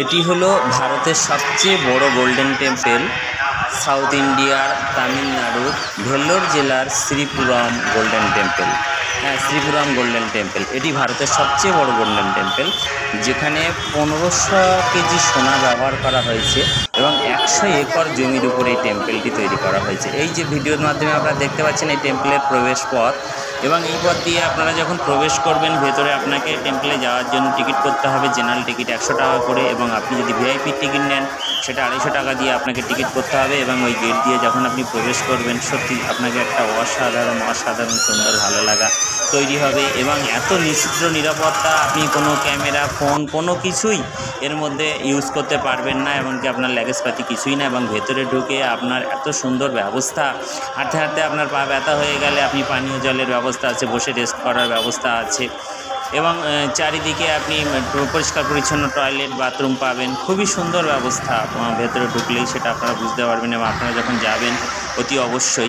এটি হলো ভারতের সবচেয়ে বড় গোল্ডেন টেম্পল, সাউথ ইন্ডিয়ার তামিলনাড়ুর ভেল্লোর জেলার শ্রীপুরম গোল্ডেন টেম্পল। হ্যাঁ, শ্রীপুরম গোল্ডেন টেম্পল এটি ভারতের সবচেয়ে বড় গোল্ডেন টেম্পল, যেখানে 1500 কেজি সোনা ব্যবহার করা হয়েছে এবং 100 একর জমির উপর এই টেম্পলটি তৈরি করা হয়েছে। এই যে ভিডিওর মাধ্যমে আপনারা দেখতে পাচ্ছেন এই টেম্পলের প্রবেশ পথ, এবং এই পথ দিয়ে আপনারা যখন প্রবেশ করবেন ভেতরে আপনাকে টেম্পলে যাওয়ার জন্য টিকিট করতে হবে। জেনারেল টিকিট 100 টাকা করে, এবং আপনি যদি ভিআইপি টিকিট নেন সেটা 250 টাকা দিয়ে আপনাকে টিকিট করতে হবে। এবং ওই গেট দিয়ে যখন আপনি প্রবেশ করবেন সত্যি আপনাকে একটা অসাধারণ সুন্দর ভালো লাগা তৈরি হবে, এবং এত নিশ্চিদ্র নিরাপত্তা, আপনি কোনো ক্যামেরা ফোন কোনো কিছুই এর মধ্যে ইউজ করতে পারবেন না, এমনকি আপনার লাগেজপাতি কিছুই না। এবং ভেতরে ঢুকে আপনার এত সুন্দর ব্যবস্থা, হাঁটতে হাঁটতে আপনার পা ব্যথা হয়ে গেলে আপনি পানীয় জলের ব্যবস্থা আছে, বসে রেস্ট করার ব্যবস্থা আছে, এবং চারিদিকে আপনি পরিষ্কার পরিচ্ছন্ন টয়লেট বাথরুম পাবেন। খুবই সুন্দর ব্যবস্থা, ভেতরে ঢুকলেই সেটা আপনারা বুঝতে পারবেন, এবং আপনারা যখন যাবেন অতি অবশ্যই